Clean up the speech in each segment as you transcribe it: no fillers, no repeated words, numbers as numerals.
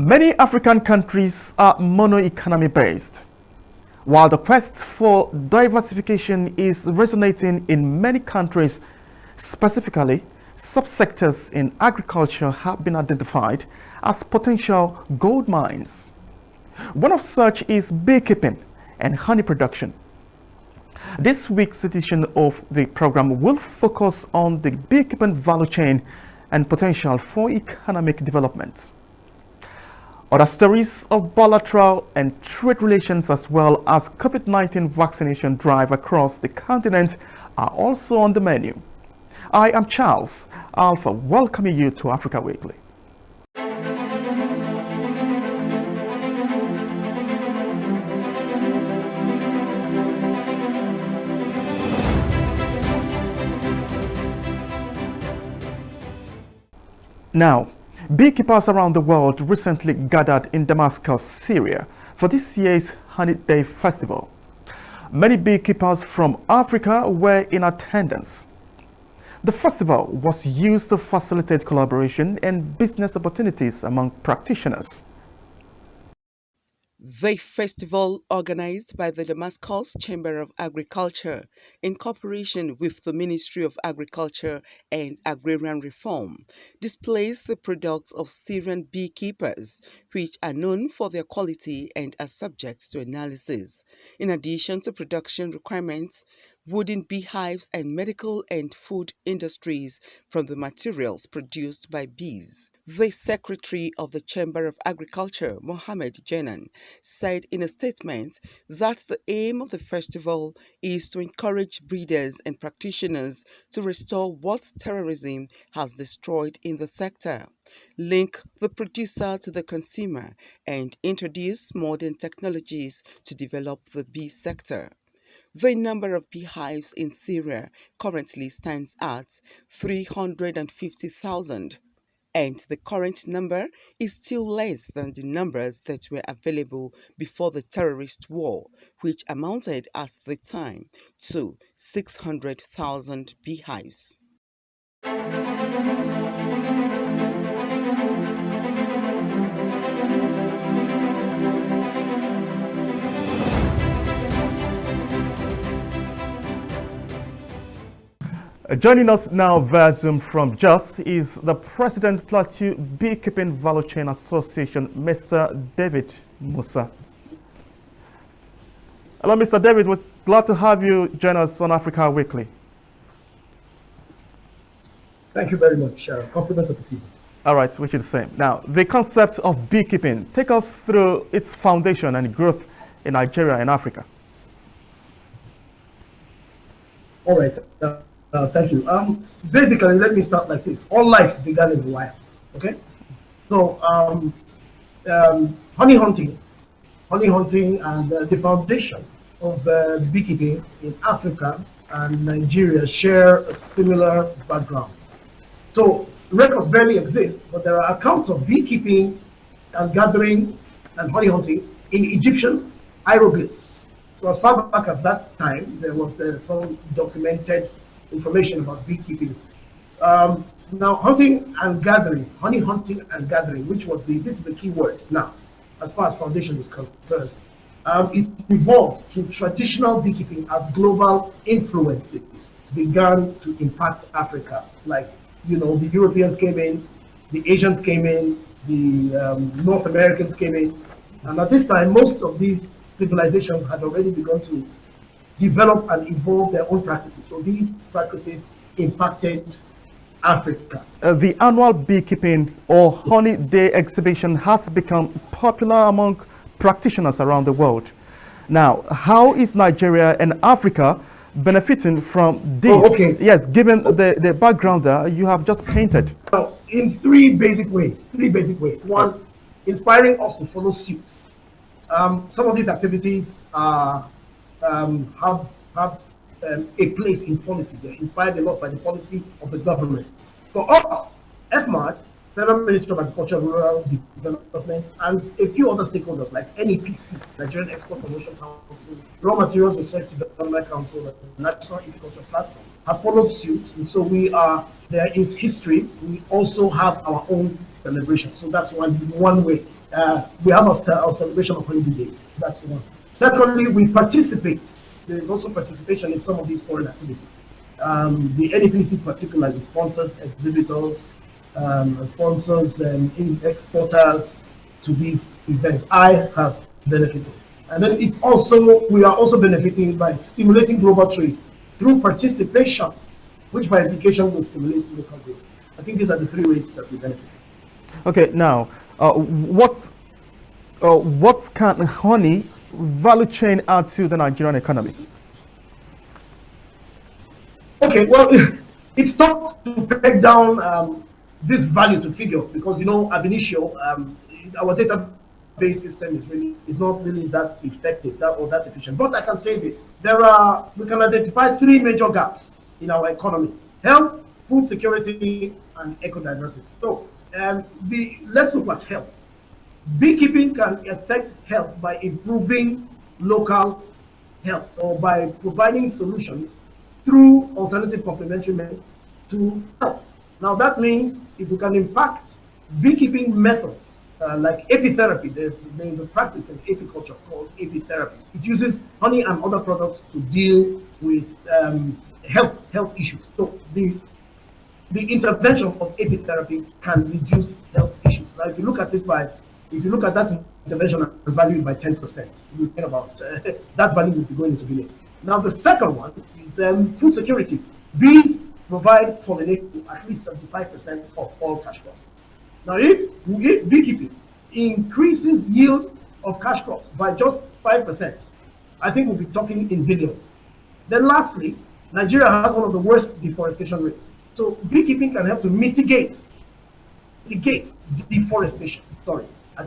Many African countries are mono-economy based, while the quest for diversification is resonating in many countries. Specifically, subsectors in agriculture have been identified as potential gold mines. One of such is beekeeping and honey production. This week's edition of the program will focus on the beekeeping value chain and potential for economic development. Other stories of bilateral and trade relations, as well as COVID-19 vaccination drive across the continent, are also on the menu. I am Charles Alpha, welcoming you to Africa Weekly. Now, beekeepers around the world recently gathered in Damascus, Syria, for this year's Honey Day Festival. Many beekeepers from Africa were in attendance. The festival was used to facilitate collaboration and business opportunities among practitioners. The festival, organized by the Damascus Chamber of Agriculture in cooperation with the Ministry of Agriculture and Agrarian Reform, displays the products of Syrian beekeepers, which are known for their quality and are subject to analysis. In addition to production requirements, wooden beehives and medical and food industries from the materials produced by bees. The Secretary of the Chamber of Agriculture, Mohammed Jenan, said in a statement that the aim of the festival is to encourage breeders and practitioners to restore what terrorism has destroyed in the sector, link the producer to the consumer, and introduce modern technologies to develop the bee sector. The number of beehives in Syria currently stands at 350,000, and the current number is still less than the numbers that were available before the terrorist war, which amounted at the time to 600,000 beehives. Joining us now via Zoom from Jos is the President Plateau Beekeeping Value Chain Association, Mr. David Musa. Hello, Mr. David. We're glad to have you join us on Africa Weekly. Thank you very much. Compliments of the season. All right, wish you the same. Now, the concept of beekeeping, take us through its foundation and growth in Nigeria and Africa. All right. Thank you. Basically, let me start like this. All life began in the wild. Okay. So, honey hunting, and the foundation of beekeeping in Africa and Nigeria share a similar background. So, records barely exist, but there are accounts of beekeeping and gathering and honey hunting in Egyptian hieroglyphs. So, as far back as that time, there was some documented information about beekeeping. Now, hunting and gathering, honey hunting and gathering, this is the key word now, as far as foundation is concerned. It evolved to traditional beekeeping as global influences began to impact Africa. Like, the Europeans came in, the Asians came in, the North Americans came in, and at this time, most of these civilizations had already begun to develop and evolve their own practices. So these practices impacted Africa. The annual beekeeping or honey day exhibition has become popular among practitioners around the world. Now, how is Nigeria and Africa benefiting from this? Oh, okay. Yes, given the background that you have just painted. So, in three basic ways. One, inspiring us to follow suit. Some of these activities have a place in policy. They're inspired a lot by the policy of the government. For us, FMAD, Federal Ministry of Agriculture and Rural Development, and a few other stakeholders like NEPC, Nigerian Export Promotion Council, Raw Materials Research Development Council, and National Agriculture Platform, have followed suit. And so there is history. We also have our own celebration. So that's one way. we have our celebration of holiday days. That's one. Secondly, we participate. There is also participation in some of these foreign activities. The NEPC particularly sponsors exhibitors, sponsors exporters to these events. I have benefited. And then we are also benefiting by stimulating global trade through participation, which by implication will stimulate local growth. I think these are the three ways that we benefit. Okay, now, what can honey value chain add to the Nigerian economy? Okay, well, it's tough to break down this value to figures because ab initio, our database system is not really that effective or that efficient. But I can say this: we can identify three major gaps in our economy: health, food security, and eco diversity. So, let's look at health. Beekeeping can affect health by improving local health or by providing solutions through alternative complementary methods to health. Now that means if we can impact beekeeping methods like apitherapy, there's a practice in apiculture called apitherapy. It uses honey and other products to deal with health issues. So the intervention of apitherapy can reduce health issues. Now, if you look at that intervention and value it by 10%, you think about that value will be going into billions. Now, the second one is food security. Bees provide pollination to at least 75% of all cash crops. Now, if beekeeping increases yield of cash crops by just 5%, I think we'll be talking in billions. Then lastly, Nigeria has one of the worst deforestation rates. So beekeeping can help to mitigate deforestation. Sorry, I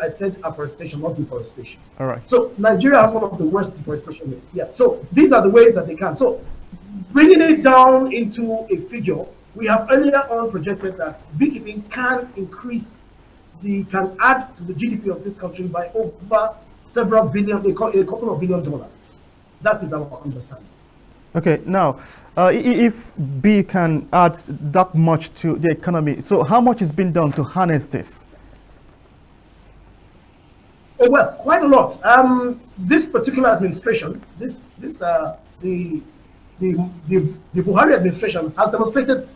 said afforestation, not deforestation. All right. So Nigeria has one of the worst deforestation rates. Yeah. So these are the ways that they can. So bringing it down into a figure, we have earlier on projected that beekeeping can add to the GDP of this country by over several billion, a couple of $billion. That is our understanding. Okay, now, if bee can add that much to the economy, so how much is being done to harness this? Oh, well, quite a lot. This particular administration, the Buhari administration has demonstrated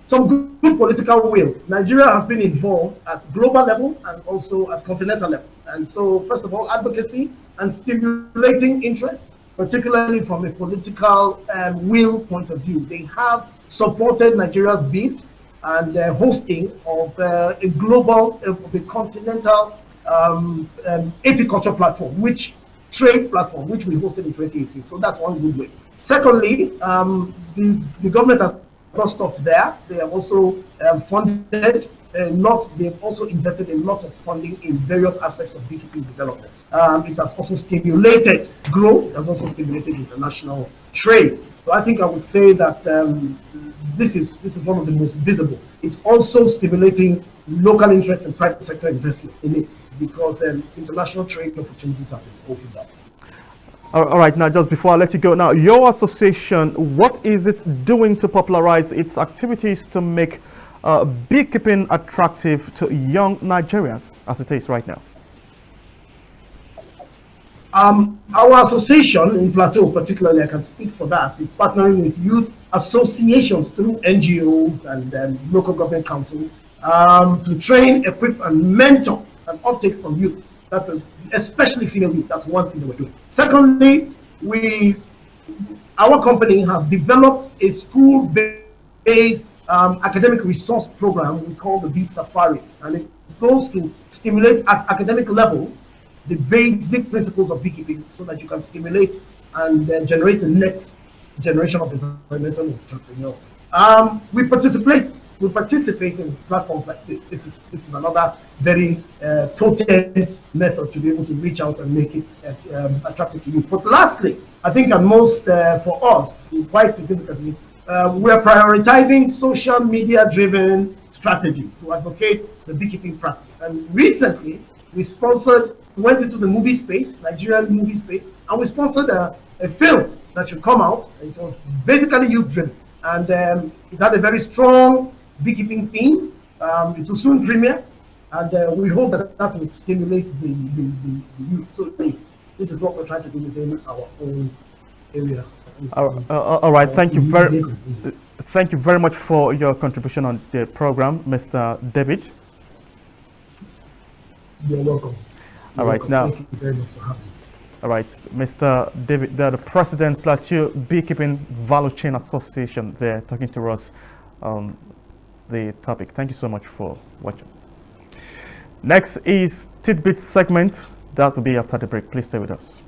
some good political will. Nigeria has been involved at global level and also at continental level. And so, first of all, advocacy and stimulating interest, particularly from a political will point of view. They have supported Nigeria's bid and hosting of a continental apiculture platform, trade platform, which we hosted in 2018. So that's one good way. Secondly, the government has not stopped there. They have also funded a lot. They've also invested a lot of funding in various aspects of beekeeping development. It has also stimulated growth. It has also stimulated international trade. So I think I would say that this is one of the most visible. It's also stimulating local interest and private sector investment in it because international trade opportunities have been opened up. All right, now just before I let you go, now your association, what is it doing to popularize its activities to make beekeeping attractive to young Nigerians as it is right now? Our association in Plateau, particularly, I can speak for that, is partnering with youth associations through NGOs and local government councils to train, equip, and mentor and uptake from youth. Especially female youth. That's one thing that we're doing. Secondly, our company has developed a school-based academic resource program we call the Bee Safari, and it goes to stimulate at academic level the basic principles of beekeeping so that you can stimulate and generate the next generation of environmental entrepreneurs. We participate in platforms like this. This is another very potent method to be able to reach out and make it attractive to you. But lastly, I think and most for us, quite significantly, we are prioritizing social media driven strategies to advocate the beekeeping practice. And recently, we went into the movie space, Nigerian movie space, and we sponsored a film that should come out. It was basically youth driven, and it had a very strong beekeeping theme. It will soon premiere, And we hope that that will stimulate the youth. So this is what we're trying to do within our own area. All right. Immediate. Thank you very much for your contribution on the program, Mr. David. You're welcome. All right. Now, Thank you very much for having me. all right, Mr. David, the President Plateau Beekeeping Value Chain Association, they're talking to us on the topic. Thank you so much for watching. Next is Tidbit segment. That will be after the break. Please stay with us.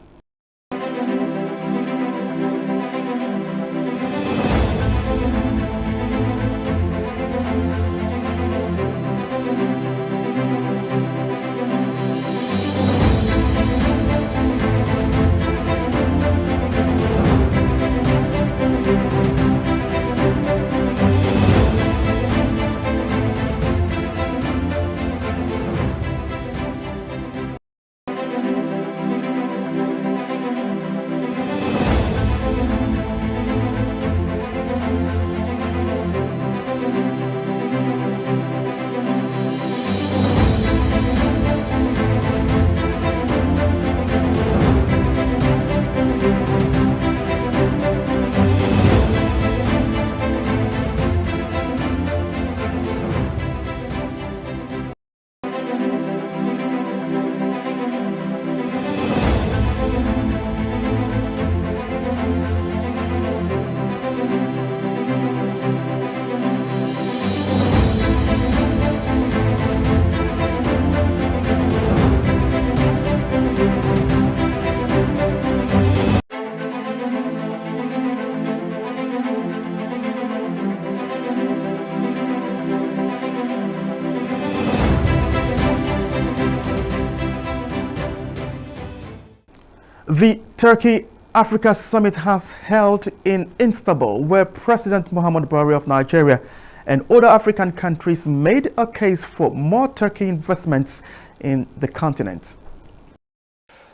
The Turkey Africa Summit has held in Istanbul, where President Muhammadu Buhari of Nigeria and other African countries made a case for more Turkey investments in the continent.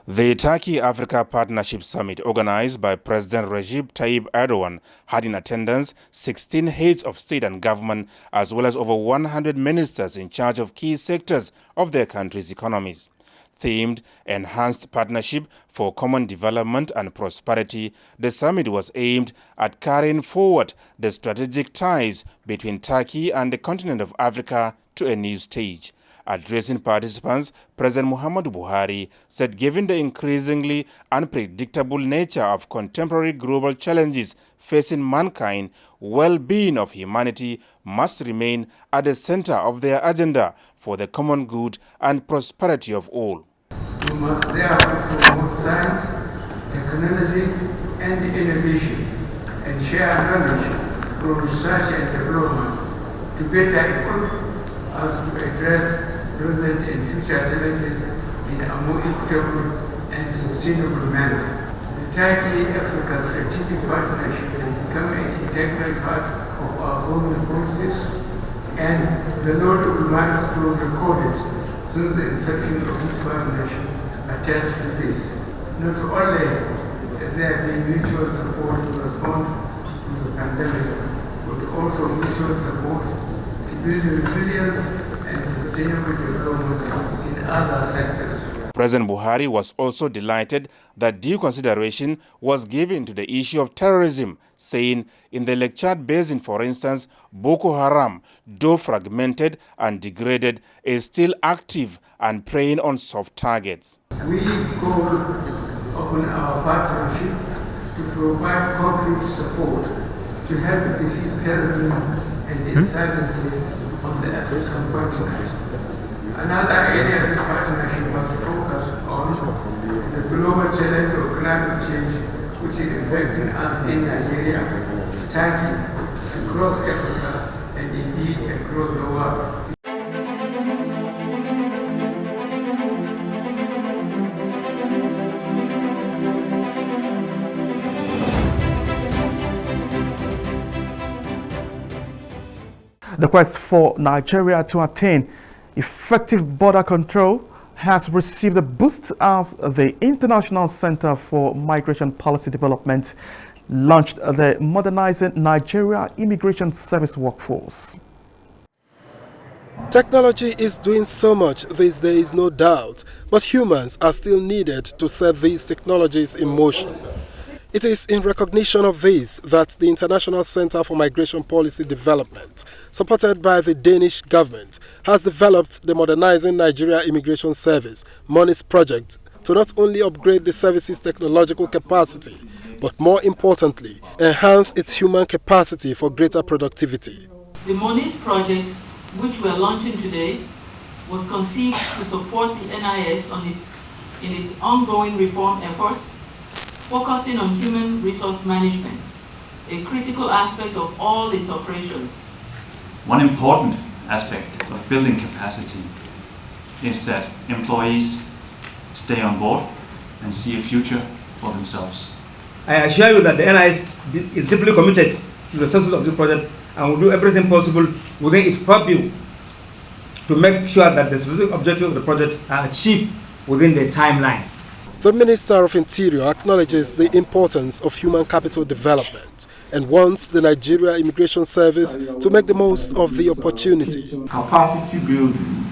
The Turkey-Africa Partnership Summit, organized by President Recep Tayyip Erdogan, had in attendance 16 heads of state and government, as well as over 100 ministers in charge of key sectors of their country's economies. Themed Enhanced Partnership for Common Development and Prosperity, the summit was aimed at carrying forward the strategic ties between Turkey and the continent of Africa to a new stage. Addressing participants, President Muhammadu Buhari said given the increasingly unpredictable nature of contemporary global challenges facing mankind, well-being of humanity must remain at the center of their agenda for the common good and prosperity of all. We must therefore promote science, technology, and innovation, and share knowledge from research and development to better equip us to address present and future challenges in a more equitable and sustainable manner. The Turkey-Africa Strategic Partnership has become an integral part of our foreign policies, and the notable milestone recorded since the inception of this partnership attests to this. Not only has there been mutual support to respond to the pandemic, but also mutual support to build resilience and sustainable development in other sectors. President Buhari was also delighted that due consideration was given to the issue of terrorism, saying in the Lake Chad Basin, for instance, Boko Haram, though fragmented and degraded, is still active and preying on soft targets. We call upon our partnership to provide concrete support to help defeat terrorism and insurgency on the African continent. Another area this partnership must focus on is the global challenge of climate change, which is impacting us in Nigeria, Turkey, across Africa, and indeed across the world. The quest for Nigeria to attain effective border control has received a boost as the International Center for Migration Policy Development launched the Modernizing Nigeria Immigration Service Workforce. Technology is doing so much these days, no doubt, but humans are still needed to set these technologies in motion. It is in recognition of this that the International Center for Migration Policy Development, supported by the Danish government, has developed the Modernizing Nigeria Immigration Service (MONIS) project to not only upgrade the service's technological capacity, but more importantly, enhance its human capacity for greater productivity. The MONIS project, which we are launching today, was conceived to support the NIS in its ongoing reform efforts, focusing on human resource management, a critical aspect of all its operations. One important aspect of building capacity is that employees stay on board and see a future for themselves. I assure you that the NIS is deeply committed to the success of this project and will do everything possible within its purview to make sure that the specific objectives of the project are achieved within the timeline. The Minister of Interior acknowledges the importance of human capital development and wants the Nigeria Immigration Service to make the most of the opportunity. Capacity building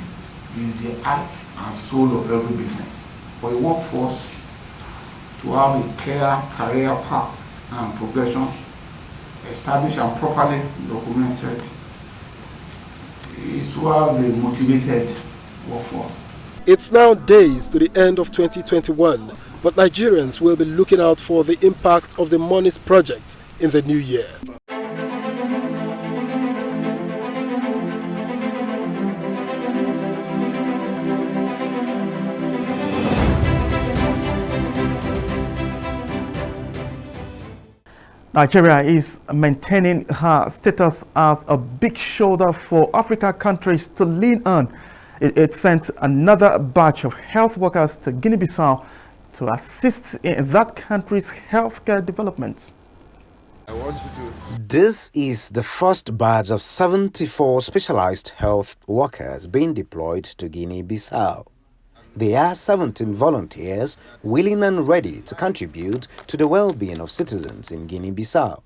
is the heart and soul of every business. For a workforce to have a clear career path and progression, established and properly documented, is to have a motivated workforce. It's now days to the end of 2021, but Nigerians will be looking out for the impact of the MONIS project in the new year. Nigeria is maintaining her status as a big shoulder for African countries to lean on. It sent another batch of health workers to Guinea-Bissau to assist in that country's healthcare development. This is the first batch of 74 specialized health workers being deployed to Guinea-Bissau. They are 17 volunteers willing and ready to contribute to the well-being of citizens in Guinea-Bissau.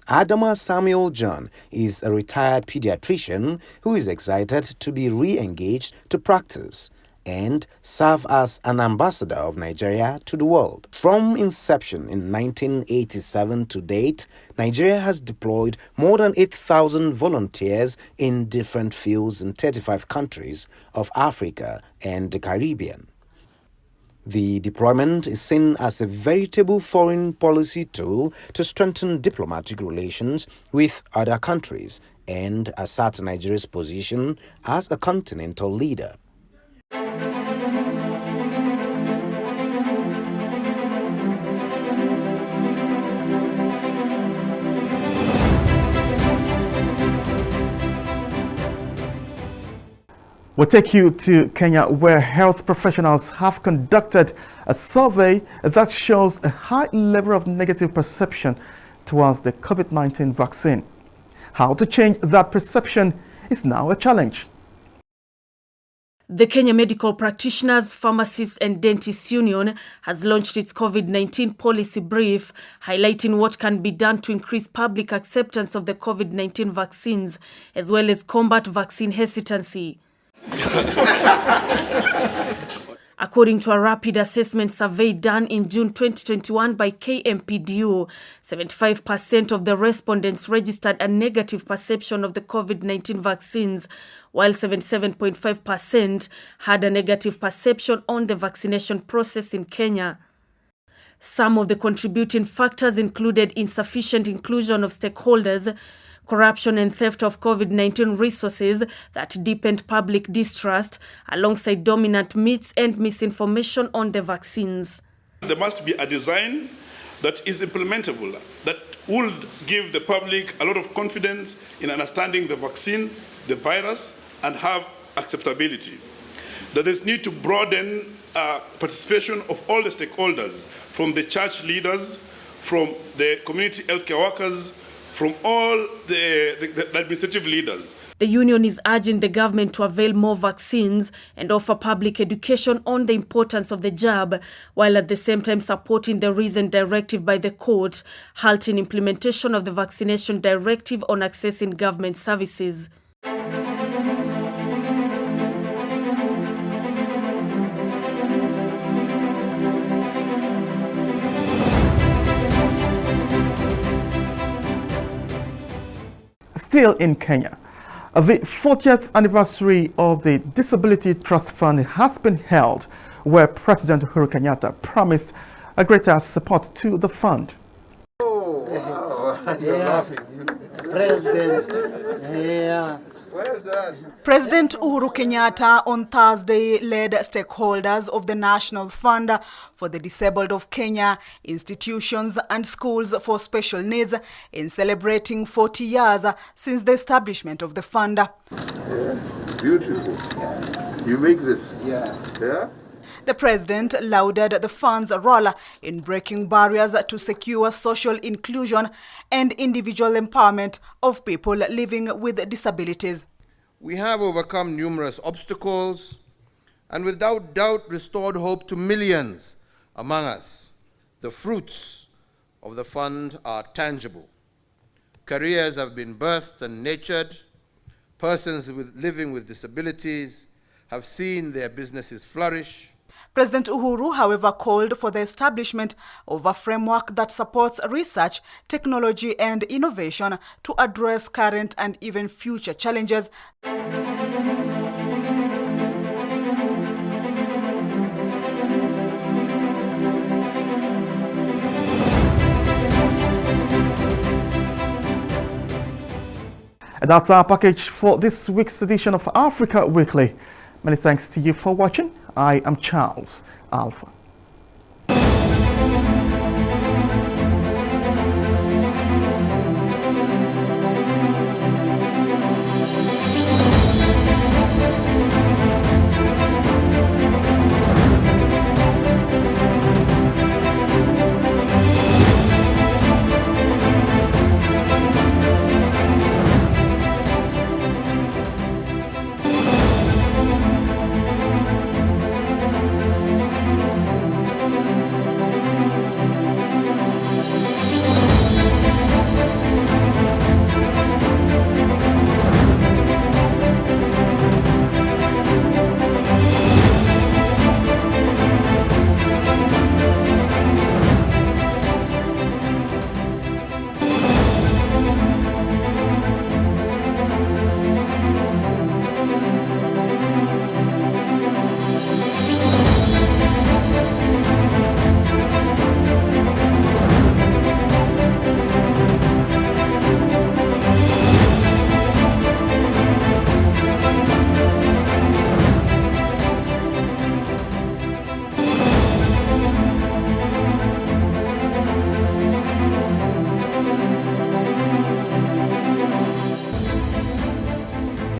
Adama Samuel John is a retired pediatrician who is excited to be re-engaged to practice and serve as an ambassador of Nigeria to the world. From inception in 1987 to date, Nigeria has deployed more than 8,000 volunteers in different fields in 35 countries of Africa and the Caribbean. The deployment is seen as a veritable foreign policy tool to strengthen diplomatic relations with other countries and assert Nigeria's position as a continental leader. We'll take you to Kenya, where health professionals have conducted a survey that shows a high level of negative perception towards the COVID-19 vaccine. How to change that perception is now a challenge. The Kenya Medical Practitioners, Pharmacists and Dentists Union has launched its COVID-19 policy brief, highlighting what can be done to increase public acceptance of the COVID-19 vaccines, as well as combat vaccine hesitancy. According to a rapid assessment survey done in June 2021 by KMPDU, 75% of the respondents registered a negative perception of the COVID-19 vaccines, while 77.5% had a negative perception on the vaccination process in Kenya. Some of the contributing factors included insufficient inclusion of stakeholders, corruption and theft of COVID-19 resources that deepened public distrust, alongside dominant myths and misinformation on the vaccines. There must be a design that is implementable, that will give the public a lot of confidence in understanding the vaccine, the virus, and have acceptability. That there's need to broaden participation of all the stakeholders, from the church leaders, from the community healthcare workers, from all the administrative leaders. The union is urging the government to avail more vaccines and offer public education on the importance of the jab, while at the same time supporting the recent directive by the court, halting implementation of the vaccination directive on accessing government services. Still in Kenya, the 40th anniversary of the Disability Trust Fund has been held, where President Uhuru Kenyatta promised a greater support to the fund. Oh, wow. You're laughing. President, yeah. Well done. President Uhuru Kenyatta on Thursday led stakeholders of the National Fund for the Disabled of Kenya, institutions and schools for special needs in celebrating 40 years since the establishment of the fund. Yeah, beautiful. You make this? Yeah. Yeah? The president lauded the fund's role in breaking barriers to secure social inclusion and individual empowerment of people living with disabilities. We have overcome numerous obstacles and without doubt restored hope to millions among us. The fruits of the fund are tangible. Careers have been birthed and nurtured. Persons living with disabilities have seen their businesses flourish. President Uhuru, however, called for the establishment of a framework that supports research, technology and innovation to address current and even future challenges. And that's our package for this week's edition of Africa Weekly. Many thanks to you for watching. I am Charles Alpha.